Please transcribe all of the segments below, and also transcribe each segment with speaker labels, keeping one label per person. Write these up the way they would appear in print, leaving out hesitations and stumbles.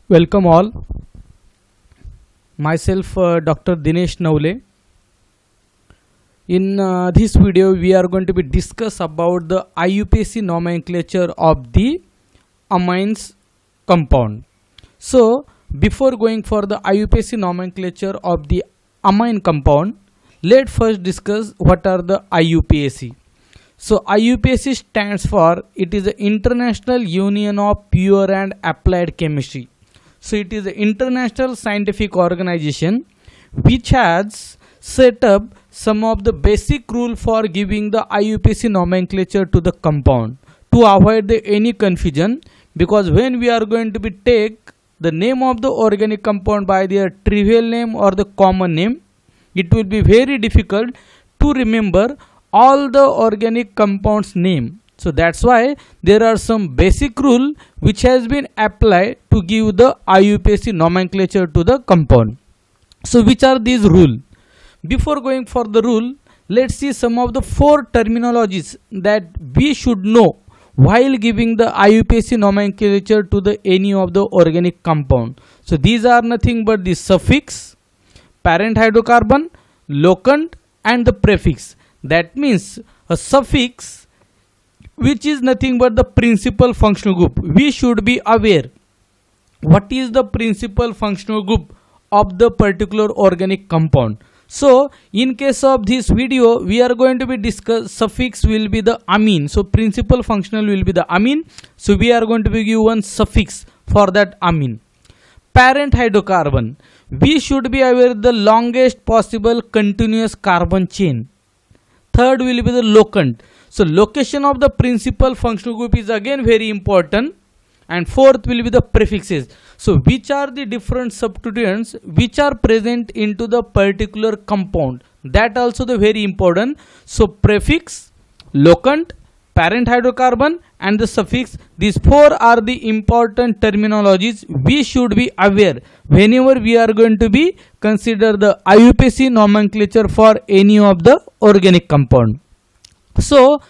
Speaker 1: Welcome all. Myself Dr. Dinesh Navle. In this video we are going to be discuss about the IUPAC nomenclature of the amines compound. So before going for the IUPAC nomenclature of the amine compound, let's first discuss what are the IUPAC. So IUPAC stands for, it is the International Union of Pure and Applied Chemistry. So it is the international scientific organization which has set up some of the basic rule for giving the IUPAC nomenclature to the compound to avoid any confusion, because when we are going to be take the name of the organic compound by their trivial name or the common name, it will be very difficult to remember all the organic compounds name. So that's why there are some basic rule which has been applied to give the IUPAC nomenclature to the compound. So which are these rule? Before going for the rule, let's see some of the four terminologies that we should know while giving the IUPAC nomenclature to the any of the organic compound. So these are nothing but the suffix, parent hydrocarbon, locant and the prefix. That means a suffix which is nothing but the principal functional group. We should be aware what is the principal functional group of the particular organic compound. So in case of this video we are going to be discuss suffix will be the amine. So principal functional will be the amine. So we are going to be give one suffix for that amine. Parent hydrocarbon, we should be aware the longest possible continuous carbon chain. Third will be the locant. So location of the principal functional group is again very important. And fourth will be the prefixes. So which are the different substituents which are present into the particular compound, that also the very important. So prefix, locant, parent hydrocarbon and the suffix, these four are the important terminologies we should be aware whenever we are going to be consider the IUPAC nomenclature for any of the organic compound. So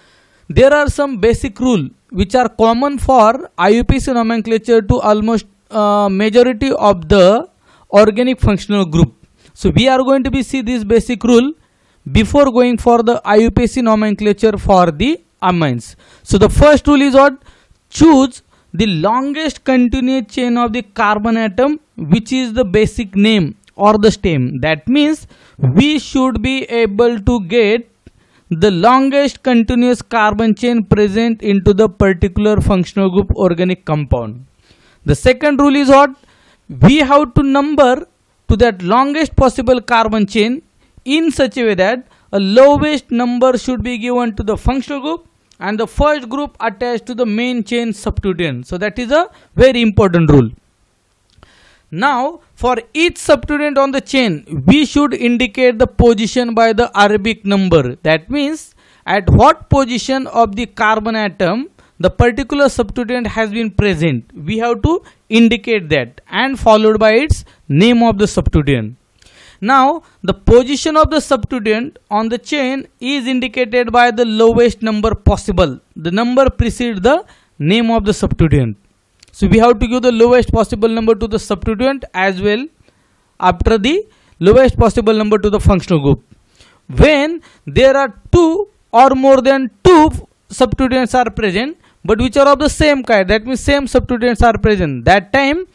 Speaker 1: there are some basic rule which are common for IUPAC nomenclature to almost majority of the organic functional group. So we are going to be see this basic rule before going for the IUPAC nomenclature for the amines. So the first rule is what? Choose the longest continuous chain of the carbon atom which is the basic name or the stem. That means we should be able to get the longest continuous carbon chain present into the particular functional group organic compound. The second rule is what? We have to number to that longest possible carbon chain in such a way that a lowest number should be given to the functional group and the first group attached to the main chain substituent. So that is a very important rule. Now for each substituent on the chain we should indicate the position by the Arabic number. That means at what position of the carbon atom the particular substituent has been present, we have to indicate that and followed by its name of the substituent. Now the position of the substituent on the chain is indicated by the lowest number possible. The number precedes the name of the substituent. So we have to give the lowest possible number to the substituent as well after the lowest possible number to the functional group. When there are two or more than two substituents are present but which are of the same kind, that means same substituents are present, that time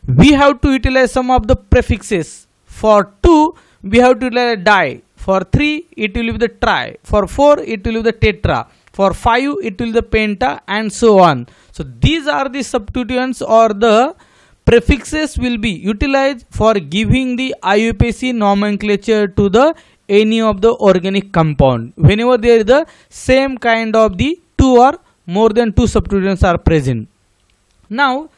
Speaker 1: we have to utilize some of the prefixes. For 2 we have to utilize di, for 3 it will be the tri, for 4 it will be the tetra, for 5 it will be the penta and so on. So these are the substituents or the prefixes will be utilized for giving the IUPAC nomenclature to the any of the organic compound whenever there is the same kind of the two or more than two substituents are present. Now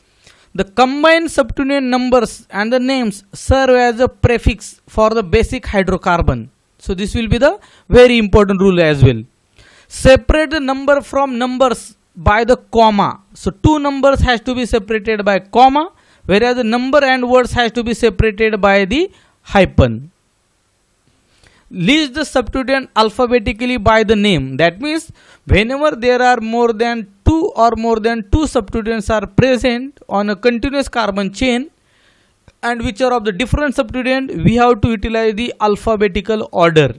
Speaker 1: the combined substituent numbers and the names serve as a prefix for the basic hydrocarbon. So this will be the very important rule as well. Separate the number from numbers by the comma. So two numbers has to be separated by comma, whereas the number and words has to be separated by the hyphen. List the substituent alphabetically by the name. That means whenever there are more than two or more than two substituents are present on a continuous carbon chain, and which are of the different substituent, we have to utilize the alphabetical order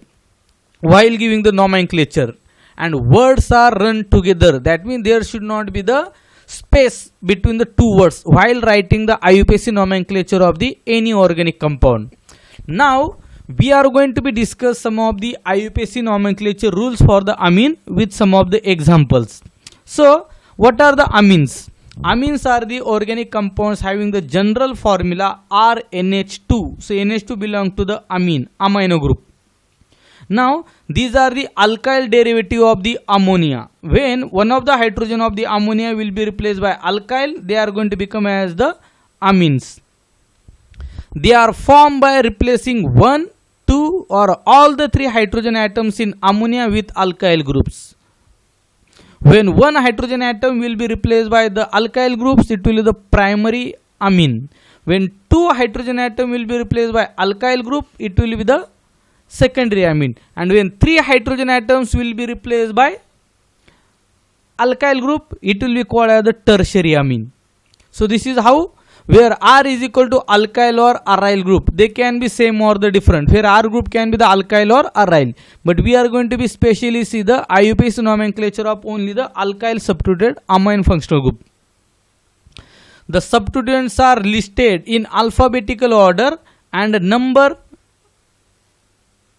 Speaker 1: while giving the nomenclature, and words are run together. That means there should not be the space between the two words while writing the IUPAC nomenclature of the any organic compound. Now we are going to be discuss some of the IUPAC nomenclature rules for the amine with some of the examples. So what are the amines? Amines are the organic compounds having the general formula RNH2. So NH2 belongs to the amino group. Now these are the alkyl derivative of the ammonia. When one of the hydrogen of the ammonia will be replaced by alkyl, they are going to become as the amines. They are formed by replacing 1, 2 or all the 3 hydrogen atoms in ammonia with alkyl groups. When one hydrogen atom will be replaced by the alkyl groups, it will be the primary amine. When 2 hydrogen atom will be replaced by alkyl group, it will be the secondary amine. And when 3 hydrogen atoms will be replaced by alkyl group, it will be called as the tertiary amine. So this is how, where R is equal to alkyl or aryl group, they can be same or the different, where R group can be the alkyl or aryl, but we are going to be specially see the IUPAC nomenclature of only the alkyl substituted amine functional group. The substituents are listed in alphabetical order and a number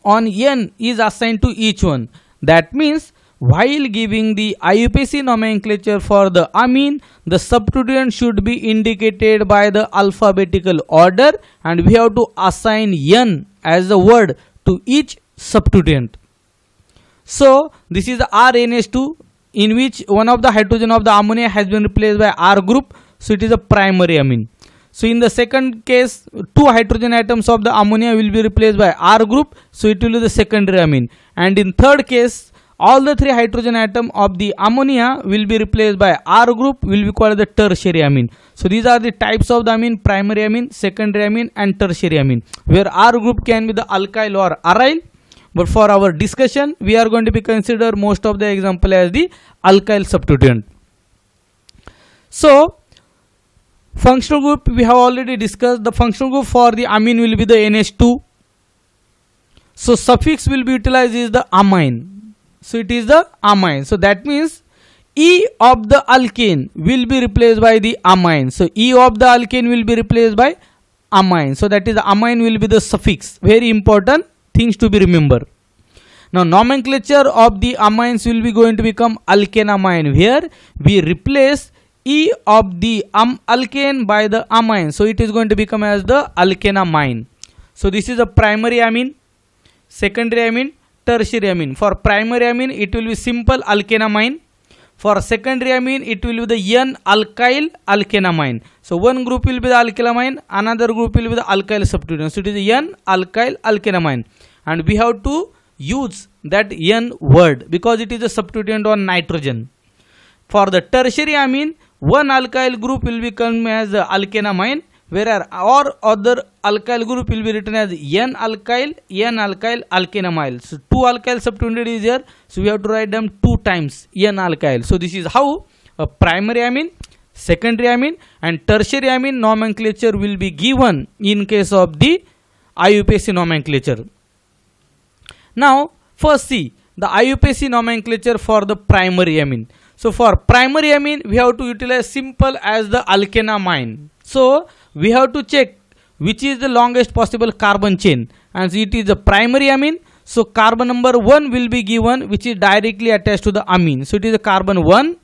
Speaker 1: on n is assigned to each one. That means while giving the IUPAC nomenclature for the amine, the substituent should be indicated by the alphabetical order and we have to assign n as a word to each substituent. So this is the RNH2, in which one of the hydrogen of the ammonia has been replaced by R group, so it is a primary amine. So in the second case, 2 hydrogen atoms of the ammonia will be replaced by R group, so it will be the secondary amine. And in third case, all the 3 hydrogen atom of the ammonia will be replaced by R group, will be called the tertiary amine. So these are the types of the amine: primary amine, secondary amine and tertiary amine, where R group can be the alkyl or aryl. But for our discussion, we are going to be consider most of the example as the alkyl substituent. So functional group we have already discussed. The functional group for the amine will be the NH2. So suffix will be utilized is the amine. So it is the amine. So that means E of the alkane will be replaced by the amine. So E of the alkane will be replaced by amine. So that is the amine will be the suffix. Very important things to be remembered. Now nomenclature of the amines will be going to become alkanamine, where we replace E of the alkane by the amine. So it is going to become as the alkanamine. So this is a primary amine, secondary amine, tertiary amine. For primary amine it will be simple alkanamine. For secondary amine it will be the N-alkyl alkanamine. So one group will be the alkylamine, another group will be the alkyl substituent. So it is the N-alkyl alkanamine, and we have to use that N word because it is a substituent on nitrogen. For the tertiary amine, one alkyl group will become as the alkanamine, whereas or other alkyl group will be written as N-alkyl alkanamide. So 2 alkyl substituent is here, so we have to write them 2 times N-alkyl. So this is how a primary amine, secondary amine and tertiary amine nomenclature will be given in case of the IUPAC nomenclature. Now first see the IUPAC nomenclature for the primary amine. So for primary amine we have to utilize simple as the alkanamine. So we have to check which is the longest possible carbon chain, and it is the primary amine. So carbon number 1 will be given, which is directly attached to the amine. So it is a carbon 1,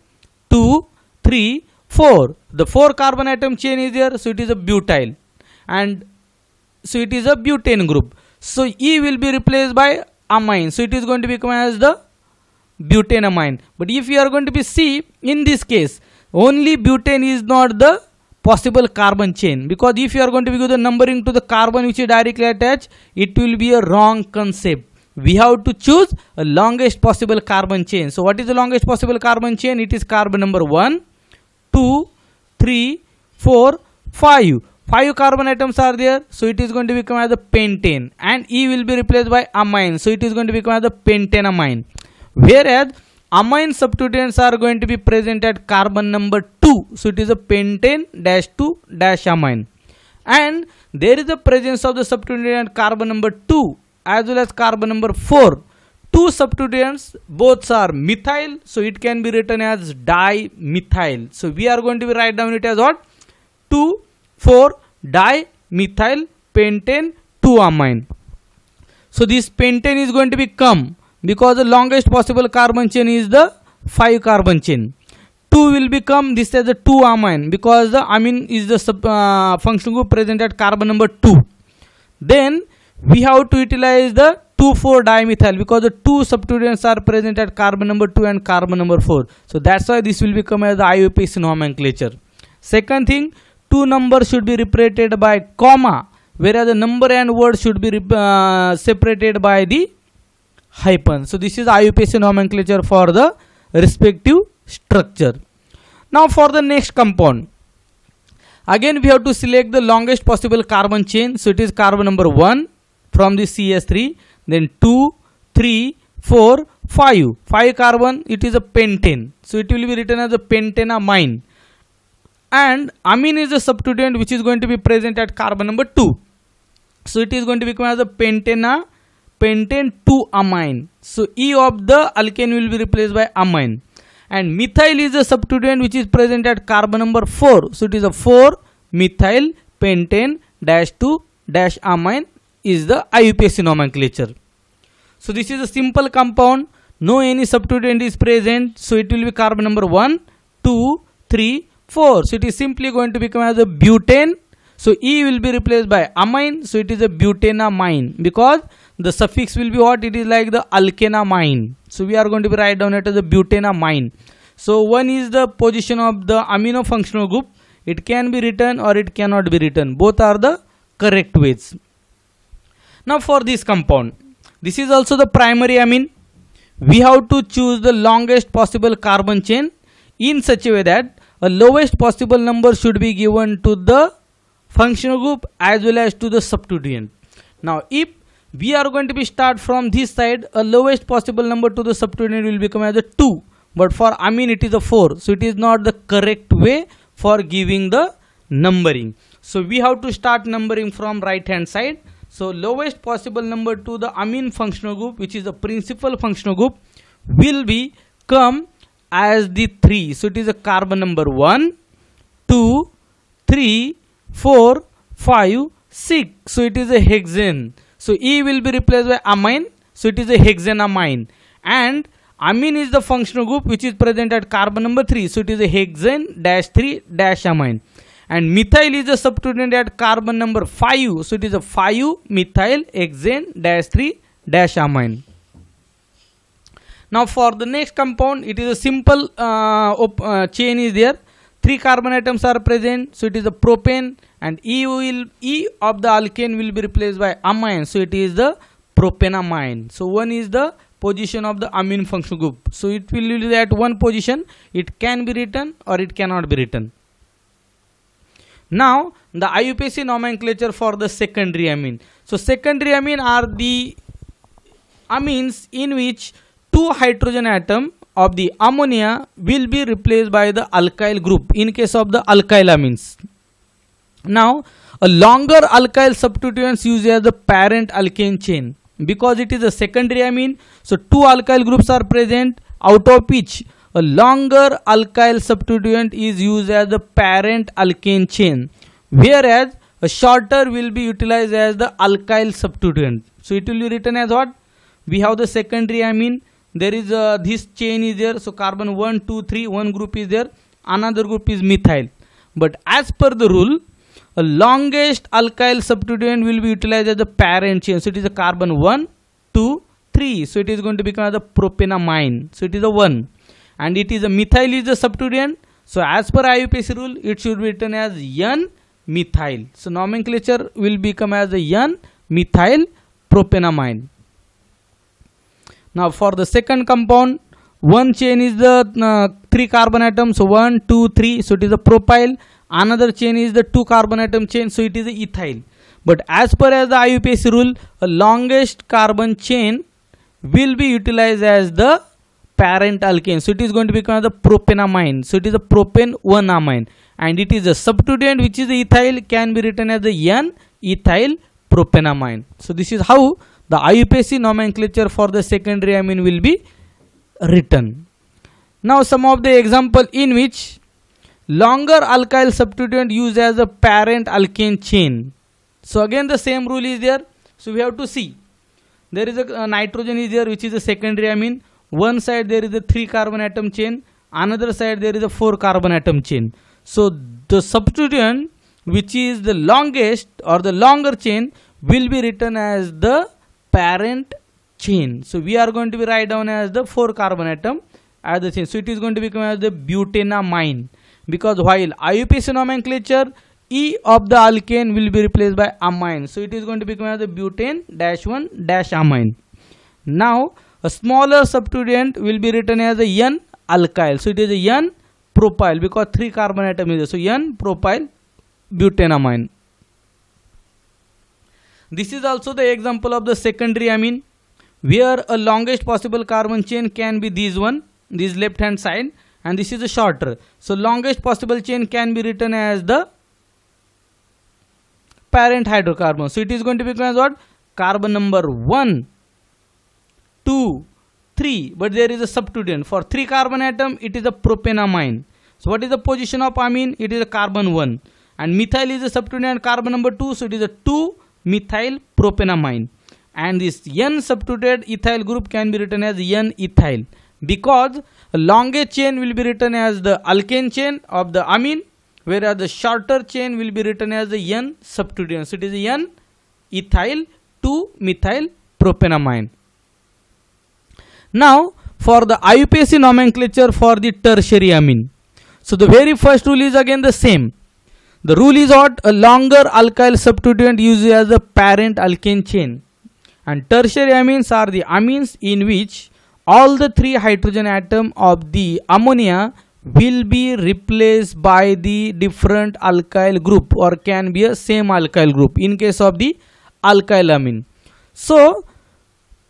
Speaker 1: 2, 3, 4. The 4 carbon atom chain is there, so it is a butyl, and so it is a butane group. So E will be replaced by amine, so it is going to become as the butanamine. But if you are going to be see, in this case only butane is not the possible carbon chain, because if you are going to give the numbering to the carbon which is directly attached, it will be a wrong concept. We have to choose a longest possible carbon chain. So what is the longest possible carbon chain? It is carbon number 1, 2, 3, 4, 5. 5 carbon atoms are there, so it is going to become as a pentane, and E will be replaced by amine, so it is going to become as a pentanamine. Whereas amine substituents are going to be present at carbon number 2, so it is a pentane -2 amine. and there is the presence of the substituent carbon number 2 as well as carbon number 4. Two substituents, both are methyl, so it can be written as dimethyl. So we are going to write down it as what? 2,4-dimethyl pentane 2-amine. So this pentane is going to become, because the longest possible carbon chain is the 5 carbon chain. 2 will become this as the 2-amine because the amine is the functional group present at carbon number 2. Then we have to utilize the 2,4-dimethyl because the two substituents are present at carbon number 2 and carbon number 4. So that's why this will become as the IUPAC nomenclature. Second thing, two numbers should be separated by comma, whereas the number and word should be separated by the hyphen. So this is IUPAC nomenclature for the respective structure. Now for the next compound, again we have to select the longest possible carbon chain. So it is carbon number 1 from the CS3, then 2, 3, 4, 5. 5 carbon, it is a pentane. So it will be written as a pentanamine. And amine is the substituent which is going to be present at carbon number 2. So it is going to become as a pentane 2-amine. So E of the alkane will be replaced by amine. And methyl is the substituent which is present at carbon number 4. So it is a 4-methyl pentane -2 amine is the IUPAC nomenclature. So this is a simple compound, no any substituent is present, so it will be carbon number 1, 2, 3, 4. So it is simply going to become as a butane. So E will be replaced by amine, so it is a butanamine because the suffix will be what? It is like the alkanamine. So we are going to be write down it as a butanamine. So 1 is the position of the amino functional group. It can be written or it cannot be written. Both are the correct ways. Now for this compound, this is also the primary amine. We have to choose the longest possible carbon chain in such a way that a lowest possible number should be given to the functional group as well as to the substituent. Now if we are going to be start from this side, a lowest possible number to the substituent will become as a 2, but for amine it is a 4. So it is not the correct way for giving the numbering. So we have to start numbering from right hand side. So lowest possible number to the amine functional group, which is the principal functional group, will be come as the 3. So it is a carbon number 1, 2, 3, 4, 5, 6. So it is a hexane. So E will be replaced by amine. So it is a hexanamine. And amine is the functional group which is present at carbon number 3. So it is a hexane-3-amine. And methyl is the substituent at carbon number 5. So it is a 5-methyl hexane-3-amine. Now for the next compound, it is a simple chain is there. 3 carbon atoms are present. So it is a propane, and E of the alkane will be replaced by amine. So it is the propanamine. So 1 is the position of the amine functional group. So it will be at 1 position. It can be written or it cannot be written. Now the IUPAC nomenclature for the secondary amine. So secondary amine are the amines in which 2 hydrogen atom of the ammonia will be replaced by the alkyl group in case of the alkyl amines. Now a longer alkyl substituents used as the parent alkane chain because it is a secondary amine. So 2 alkyl groups are present, out of which a longer alkyl substituent is used as the parent alkane chain, whereas a shorter will be utilized as the alkyl substituent. So it will be written as what? We have the secondary amine. There is this chain is there. So carbon 1, 2, 3, one group is there. Another group is methyl. But as per the rule, a longest alkyl substituent will be utilized as the parent chain. So it is a carbon 1, 2, 3. So it is going to become as the propanamine. So it is a 1. And it is a methyl is the substituent. So as per IUPAC rule, it should be written as N-methyl. So nomenclature will become as a N-methyl propanamine. Now for the second compound, one chain is the 3 carbon atoms. So 1, 2, 3. So it is a propyl. Another chain is the 2 carbon atom chain. So it is a ethyl. But as per as the IUPAC rule, a longest carbon chain will be utilized as the parent alkane. So it is going to become the propanamine. So it is a propane 1-amine, and it is a substituent which is the ethyl, can be written as the N-ethyl propanamine. So this is how the IUPAC nomenclature for the secondary amine will be written. Now some of the example in which longer alkyl substituent used as a parent alkane chain. So again the same rule is there. So we have to see, there is a nitrogen is there which is a secondary amine. One side there is a 3 carbon atom chain, another side there is a 4 carbon atom chain. So the substituent which is the longest or the longer chain will be written as the parent chain. So we are going to be write down as the 4 carbon atom as the chain. So it is going to become as the butanamine, because while IUPAC nomenclature, E of the alkane will be replaced by amine. So it is going to become as the butane-1-amine. Now a smaller substituent will be written as a N-alkyl. So it is a N-propyl, because 3 carbon atom is there. So N-propyl butanamine. This is also the example of the secondary amine, where a longest possible carbon chain can be this left hand side, and this is a shorter. So longest possible chain can be written as the parent hydrocarbon. So it is going to become as what? Carbon number 1, 2, 3, but there is a substituent. For 3 carbon atom, it is a propanamine. So what is the position of amine? It is a carbon 1, and methyl is a substituent, carbon number 2, so it is a 2-methyl propanamine. And this N substituted ethyl group can be written as N-ethyl, because a longer chain will be written as the alkane chain of the amine, whereas the shorter chain will be written as the N substituent. So it is N-ethyl 2-methyl propanamine. Now for the IUPAC nomenclature for the tertiary amine. So the very first rule is again the same. The rule is what? A longer alkyl substituent used as the parent alkane chain, and tertiary amines are the amines in which all the 3 hydrogen atom of the ammonia will be replaced by the different alkyl group, or can be a same alkyl group in case of the alkyl amine. So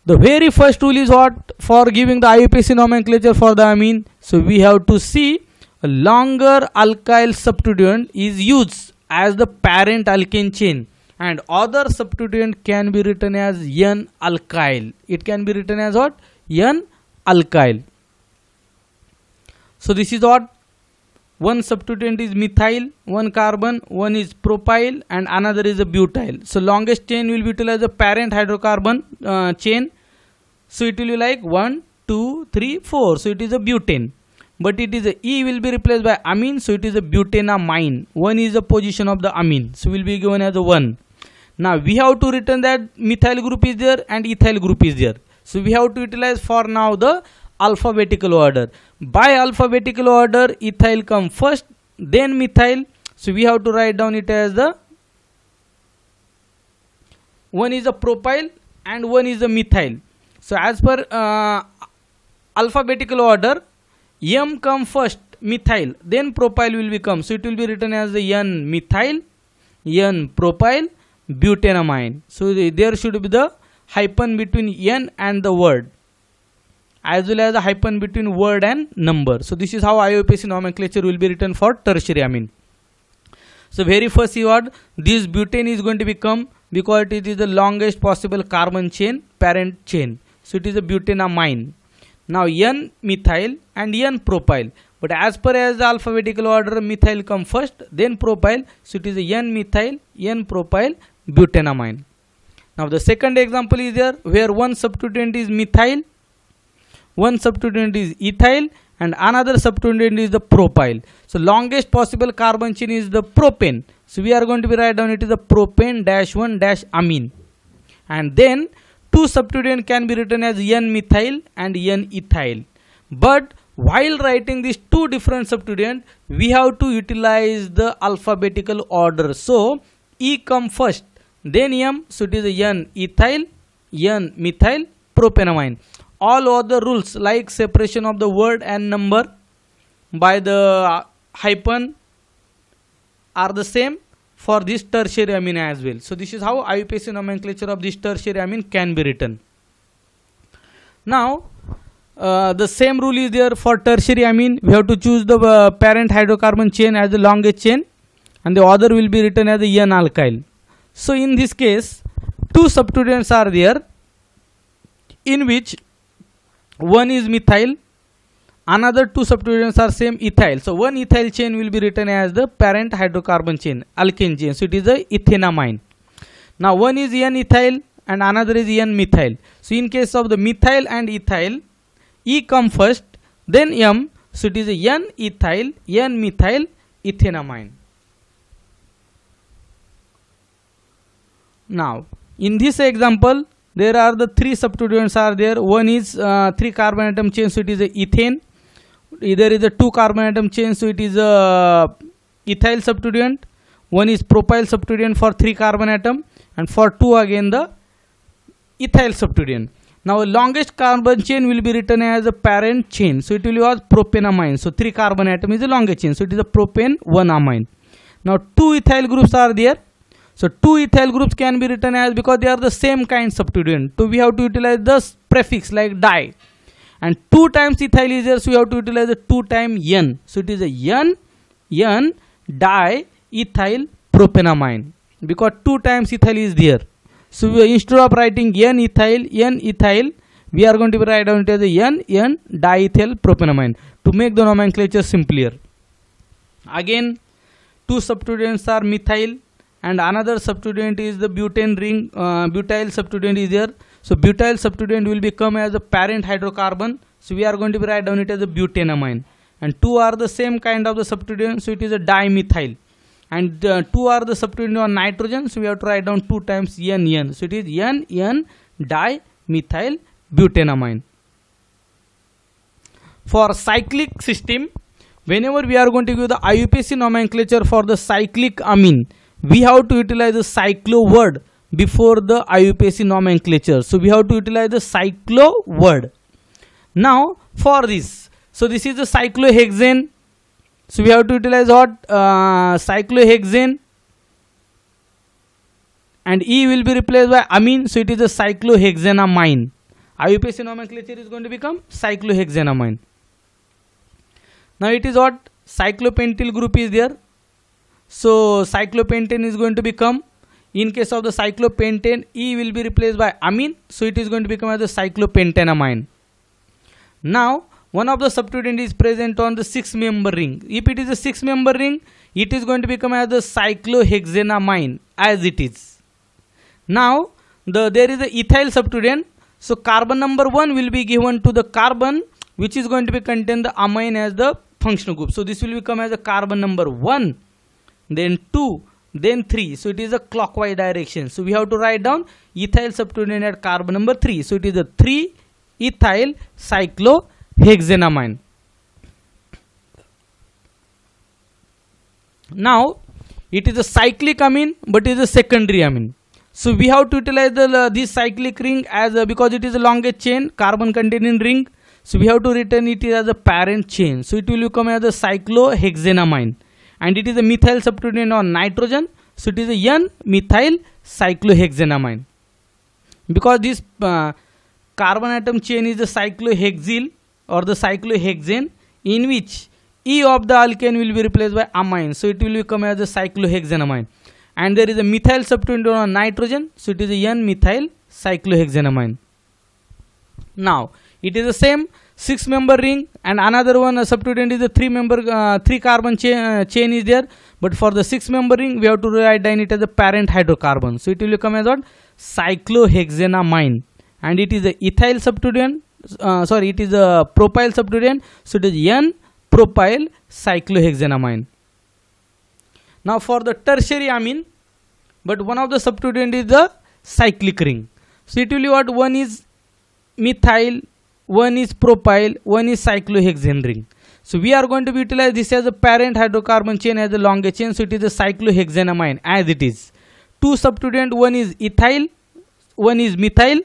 Speaker 1: the very first rule is what? For giving the IUPAC nomenclature for the amine, so we have to see a longer alkyl substituent is used as the parent alkane chain, and other substituent can be written as N-alkyl. It can be written as what? N-alkyl. So this is what? One substituent is methyl, 1 carbon, one is propyl, and another is a butyl. So longest chain will be utilized as a parent hydrocarbon chain. So it will be like 1, 2, 3, 4. So it is a butane. But it is a E will be replaced by amine. So it is a butanamine. 1 is the position of the amine. So will be given as a 1. Now we have to written that methyl group is there and ethyl group is there. So we have to utilize for now the alphabetical order. By alphabetical order, ethyl come first, then methyl. So we have to write down it as the one is a propyl and one is a methyl. So as per alphabetical order, M come first, methyl, then propyl will become. So it will be written as the N-methyl, N-propyl, butanamine. So there should be the hyphen between N and the word, as well as a hyphen between word and number. So this is how IUPAC nomenclature will be written for tertiary amine. So very first word, this butane is going to become, because it is the longest possible carbon chain, parent chain. So it is a butanamine. Now N-methyl and N-propyl. But as per as the alphabetical order, methyl come first, then propyl. So it is a N-methyl, N-propyl, butanamine. Now the second example is there, where one substituent is methyl, one substituent is ethyl, and another substituent is the propyl. So longest possible carbon chain is the propane. So we are going to be write down it is the propane-1-amine. And then two substituent can be written as N-methyl and N-ethyl. But while writing these two different substituents, we have to utilize the alphabetical order. So E come first, then M. So it is a N-ethyl, N-methyl, propanamine. All other rules like separation of the word and number by the hyphen are the same for this tertiary amine as well. So this is how IUPAC nomenclature of this tertiary amine can be written. Now the same rule is there for tertiary amine. We have to choose the parent hydrocarbon chain as the longest chain, and the other will be written as the N alkyl. So in this case, two substituents are there, in which one is methyl, another two substituents are same ethyl. So one ethyl chain will be written as the parent hydrocarbon chain, alkane chain. So it is a ethenamine. Now one is N-ethyl and another is N-methyl. So in case of the methyl and ethyl, E come first, then M. So it is a N-ethyl, N-methyl, ethenamine. Now in this example, there are the three substituents are there. One is 3 carbon atom chain, so it is a ethane. There is a 2 carbon atom chain, so it is a ethyl substituent. One is propyl substituent for 3 carbon atom, and for 2 again the ethyl substituent. Now longest carbon chain will be written as a parent chain, so it will be propanamine. So 3 carbon atom is the longest chain, so it is a propane 1 amine. Now 2 ethyl groups are there. So 2 ethyl groups can be written as, because they are the same kind substituent, so we have to utilize the prefix like di. And 2 times ethyl is there, so we have to utilize the 2 times N. So it is a N di-ethyl propanamine, because 2 times ethyl is there. So instead of writing N-ethyl, we are going to write down it as a N diethyl propanamine to make the nomenclature simpler. Again, 2 substituents are methyl, and another substituent is the butane ring, butyl substituent is there. So butyl substituent will become as a parent hydrocarbon, so we are going to write down it as a butanamine. And 2 are the same kind of the substituent, so it is a dimethyl. And 2 are the substituent on nitrogen, so we have to write down 2 times N. So it is N dimethyl butanamine. For cyclic system, whenever we are going to give the IUPAC nomenclature for the cyclic amine, we have to utilize the cyclo word before the IUPAC nomenclature. So we have to utilize the cyclo word. Now for this, so this is the cyclohexane. So we have to utilize what? Cyclohexane, and E will be replaced by amine. So it is a cyclohexanamine. IUPAC nomenclature is going to become cyclohexanamine. Now it is what? Cyclopentyl group is there. So cyclopentane is going to become, in case of the cyclopentane, E will be replaced by amine. So it is going to become as a cyclopentanamine. Now one of the substituent is present on the 6-member ring. If it is a 6-member ring, it is going to become as the cyclohexanamine as it is. Now there is a ethyl substituent. So carbon number 1 will be given to the carbon which is going to be contain the amine as the functional group. So this will become as a carbon number 1, then 2, then 3. So it is a clockwise direction. So we have to write down ethyl substituent at carbon number 3. So it is a 3-ethyl cyclohexanamine. Now it is a cyclic amine, but it is a secondary amine. So we have to utilize this cyclic ring as because it is a longest chain, carbon containing ring. So we have to return it as a parent chain. So it will become as a cyclohexanamine. And it is a methyl substituent on nitrogen, so it is a N-methyl cyclohexanamine. Because this carbon atom chain is the cyclohexyl or the cyclohexane, in which E of the alkane will be replaced by amine, so it will become as a cyclohexanamine. And there is a methyl substituent on nitrogen, so it is a N-methyl cyclohexanamine. Now it is the same 6-member ring, and another one substituent is the 3 carbon chain is there, but for the 6-member ring we have to write down it as a parent hydrocarbon. So it will become as what? Cyclohexanamine, and it is a ethyl substituent, it is a propyl substituent, so it is N-propyl cyclohexanamine. Now for the tertiary amine, but one of the substituent is the cyclic ring. So it will be what? One is methyl, one is propyl, one is cyclohexane ring. So we are going to utilize this as a parent hydrocarbon chain as a longest chain. So it is a cyclohexanamine as it is. 2 substituent, one is ethyl, one is methyl,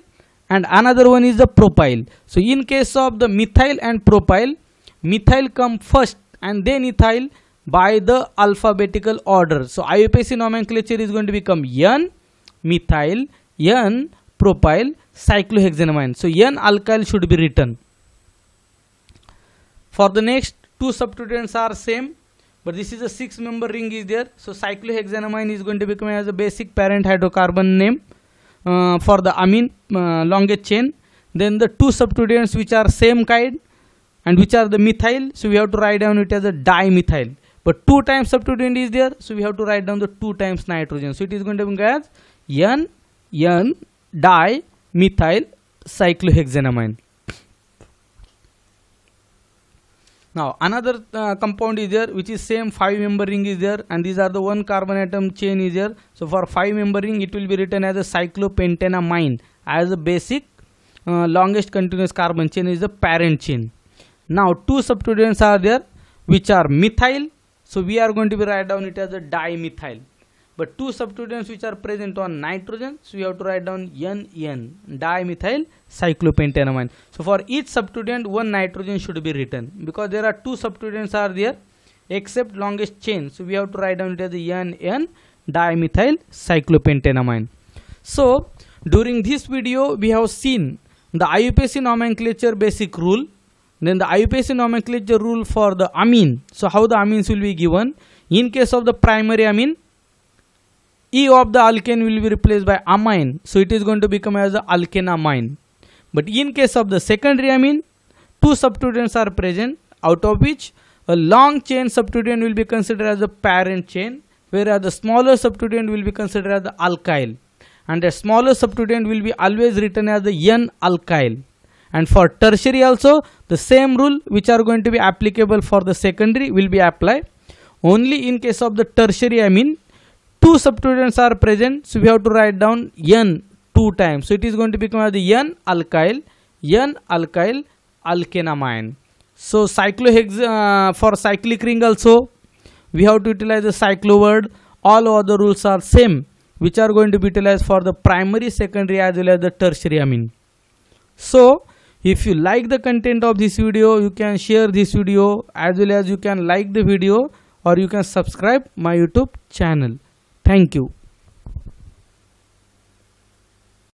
Speaker 1: and another one is the propyl. So in case of the methyl and propyl, methyl come first and then ethyl by the alphabetical order. So IUPAC nomenclature is going to become N-methyl, N-propyl, cyclohexanamine. So N-alkyl should be written. For the next, two substituents are same, but this is a 6-member ring is there. So cyclohexanamine is going to become as a basic parent hydrocarbon name for the amine longest chain. Then the two substituents which are same kind and which are the methyl, so we have to write down it as a dimethyl. But 2 times substituent is there, so we have to write down the 2 times nitrogen. So it is going to be as N dimethyl cyclohexanamine. Now another compound is there which is same 5-member ring is there, and these are the 1 carbon atom chain is there. So for 5-member ring it will be written as a cyclopentanamine as a basic longest continuous carbon chain is the parent chain. Now 2 substituents are there which are methyl, so we are going to be write down it as a dimethyl. But 2 substituents which are present on nitrogen, so we have to write down NN, dimethyl cyclopentanamine. So for each substituent 1 nitrogen should be written, because there are 2 substituents are there except longest chain, so we have to write down it as NN dimethyl cyclopentanamine. So during this video we have seen the IUPAC nomenclature basic rule, then the IUPAC nomenclature rule for the amine. So how the amines will be given. In case of the primary amine, E of the alkane will be replaced by amine, so it is going to become as a alkanamine. But in case of the secondary amine, 2 substituents are present, out of which a long chain substituent will be considered as the parent chain, whereas the smaller substituent will be considered as the alkyl, and the smaller substituent will be always written as the N-alkyl. And for tertiary also the same rule which are going to be applicable for the secondary will be applied. Only in case of the tertiary amine, 2 substituents are present, so we have to write down N 2 times. So it is going to become as the N-alkyl alkanamine. So for cyclic ring also we have to utilize the cyclo word. All other rules are same which are going to be utilized for the primary, secondary as well as the tertiary amine. So if you like the content of this video, you can share this video as well as you can like the video, or you can subscribe my YouTube channel. Thank you.